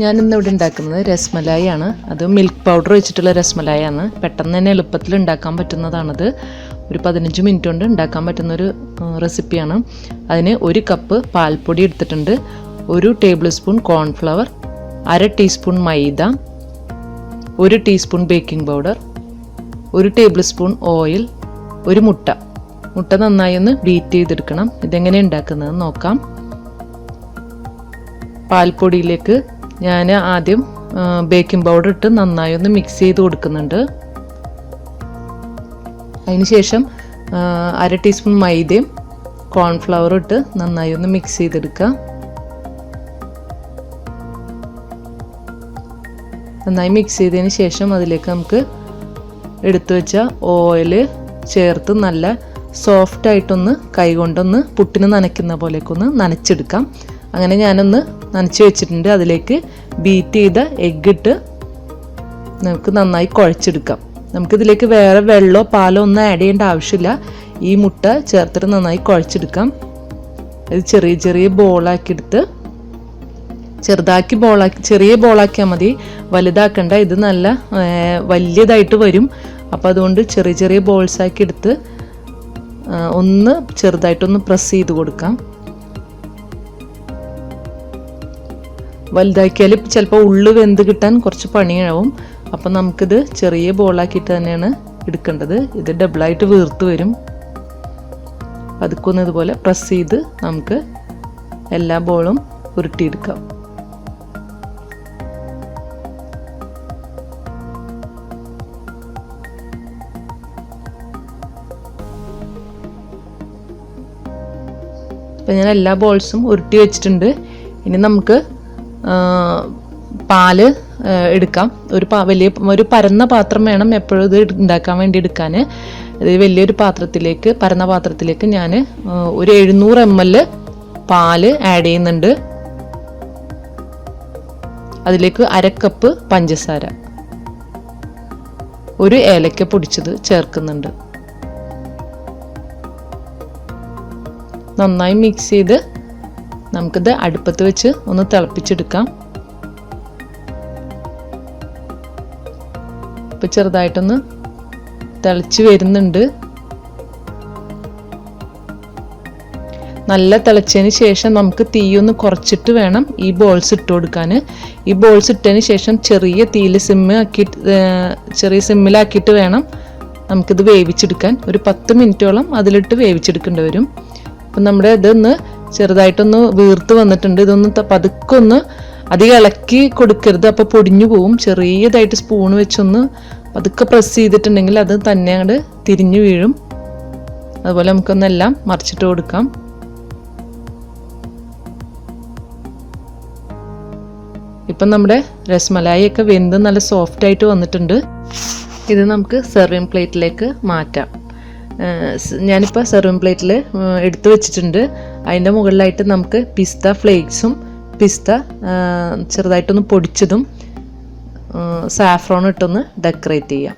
ഞാനിന്ന് ഇവിടെ ഉണ്ടാക്കുന്നത് രസ്മലായി ആണ്. അത് മിൽക്ക് പൗഡർ വെച്ചിട്ടുള്ള രസ്മലായി ആണ്. പെട്ടെന്ന് തന്നെ എളുപ്പത്തിൽ ഉണ്ടാക്കാൻ പറ്റുന്നതാണത്. ഒരു 15 മിനിറ്റ് കൊണ്ട് ഉണ്ടാക്കാൻ പറ്റുന്നൊരു റെസിപ്പിയാണ്. അതിന് 1 കപ്പ് പാൽപ്പൊടി എടുത്തിട്ടുണ്ട്, 1 ടേബിൾ സ്പൂൺ കോൺഫ്ലവർ, 1/2 ടീസ്പൂൺ മൈദ, 1 teaspoon baking powder, 1 table spoon oil, 1 മുട്ട നന്നായി ഒന്ന് ബീറ്റ് ചെയ്തെടുക്കണം. ഇതെങ്ങനെ ഉണ്ടാക്കുന്നത് നോക്കാം. പാൽപ്പൊടിയിലേക്ക് ഞാൻ ആദ്യം ബേക്കിംഗ് പൗഡർ ഇട്ട് നന്നായി ഒന്ന് മിക്സ് ചെയ്ത് കൊടുക്കുന്നുണ്ട്. അതിനുശേഷം 1/2 ടീസ്പൂൺ മൈദയും കോൺഫ്ലവറും ഇട്ട് നന്നായി ഒന്ന് മിക്സ് ചെയ്തെടുക്കുക. നന്നായി മിക്സ് ചെയ്തതിന് ശേഷം അതിലേക്ക് നമുക്ക് എടുത്തു വെച്ച ഓയിൽ ചേർത്ത് നല്ല സോഫ്റ്റായിട്ടൊന്ന് കൈകൊണ്ടൊന്ന് പുട്ടിന് നനയ്ക്കുന്ന പോലെയൊക്കെ നനച്ചെടുക്കാം. അങ്ങനെ ഞാനൊന്ന് നനച്ച് വെച്ചിട്ടുണ്ട്. അതിലേക്ക് ബീറ്റ് ചെയ്ത എഗ്ഗ് ഇട്ട് നമുക്ക് നന്നായി കുഴച്ചെടുക്കാം. നമുക്കിതിലേക്ക് വേറെ വെള്ളമോ പാലോ ഒന്നും ആഡ് ചെയ്യേണ്ട ആവശ്യമില്ല. ഈ മുട്ട ചേർത്തിട്ട് നന്നായി കുഴച്ചെടുക്കാം. ഇത് ചെറിയ ബോളാക്കിയെടുത്ത് ചെറിയ ബോളാക്കിയാൽ മതി, വലുതാക്കണ്ട. ഇത് നല്ല വലിയതായിട്ട് വരും. അപ്പോൾ അതുകൊണ്ട് ചെറിയ ബോൾസാക്കി എടുത്ത് ഒന്ന് ചെറുതായിട്ടൊന്ന് പ്രസ് ചെയ്ത് കൊടുക്കാം. വലുതാക്കിയാൽ ചിലപ്പോൾ ഉള്ളു വെന്ത് കിട്ടാൻ കുറച്ച് പണിയാവും. അപ്പം നമുക്കിത് ചെറിയ ബോളാക്കിയിട്ട് തന്നെയാണ് എടുക്കേണ്ടത്. ഇത് ഡബിളായിട്ട് വീർത്ത് വരും. അതൊക്കെ ഇതുപോലെ പ്രസ് ചെയ്ത് നമുക്ക് എല്ലാ ബോളും ഉരുട്ടിയെടുക്കാം. അപ്പം ഞാൻ എല്ലാ ബോൾസും ഉരുട്ടി വെച്ചിട്ടുണ്ട്. ഇനി നമുക്ക് പാല് എടുക്കാം. ഒരു പരന്ന പാത്രം വേണം എപ്പോഴും ഇത് ഉണ്ടാക്കാൻ വേണ്ടി എടുക്കാൻ. ഇത് വലിയൊരു പാത്രത്തിലേക്ക്, പരന്ന പാത്രത്തിലേക്ക് ഞാൻ ഒരു 700 ml പാല് ആഡ് ചെയ്യുന്നുണ്ട്. അതിലേക്ക് 1/2 കപ്പ് പഞ്ചസാര, 1 ഏലക്ക പൊടിച്ചത് ചേർക്കുന്നുണ്ട്. നന്നായി മിക്സ് ചെയ്ത് നമുക്കിത് അടുപ്പത്ത് വെച്ച് ഒന്ന് തിളപ്പിച്ചെടുക്കാം. ഇപ്പം ചെറുതായിട്ടൊന്ന് തിളച്ച് വരുന്നുണ്ട്. നല്ല തിളച്ചതിന് ശേഷം നമുക്ക് തീയൊന്ന് കുറച്ചിട്ട് വേണം ഈ ബോൾസ് ഇട്ട് കൊടുക്കാൻ. ഈ ബോൾസ് ഇട്ടതിന് ശേഷം ചെറിയ സിമ്മിലാക്കിയിട്ട് വേണം നമുക്കിത് വേവിച്ചെടുക്കാൻ. ഒരു 10 മിനിറ്റോളം അതിലിട്ട് വേവിച്ചെടുക്കേണ്ടി വരും. അപ്പം നമ്മുടെ ഇതൊന്ന് ചെറുതായിട്ടൊന്ന് വീർത്ത് വന്നിട്ടുണ്ട്. ഇതൊന്ന് പതുക്കൊന്ന് അധികം ഇളക്കി കൊടുക്കരുത്, അപ്പോൾ പൊടിഞ്ഞു പോവും. ചെറിയതായിട്ട് സ്പൂൺ വെച്ചൊന്ന് പതുക്കെ പ്രസ് ചെയ്തിട്ടുണ്ടെങ്കിൽ അത് തന്നെ അങ്ങോട്ട് തിരിഞ്ഞു വീഴും. അതുപോലെ നമുക്കൊന്നെല്ലാം മറിച്ചിട്ട് കൊടുക്കാം. ഇപ്പം നമ്മുടെ രസ്മലായി ഒക്കെ വെന്ത് നല്ല സോഫ്റ്റായിട്ട് വന്നിട്ടുണ്ട്. ഇത് നമുക്ക് സെർവിങ് പ്ലേറ്റിലേക്ക് മാറ്റാം. ഞാനിപ്പോൾ സെർവിങ് പ്ലേറ്റിൽ എടുത്തു വെച്ചിട്ടുണ്ട്. അതിൻ്റെ മുകളിലായിട്ട് നമുക്ക് പിസ്ത ഫ്ലേക്സും പിസ്ത ചെറുതായിട്ടൊന്ന് പൊടിച്ചതും സാഫ്രോൺ ഇട്ടൊന്ന് ഡെക്കറേറ്റ് ചെയ്യാം.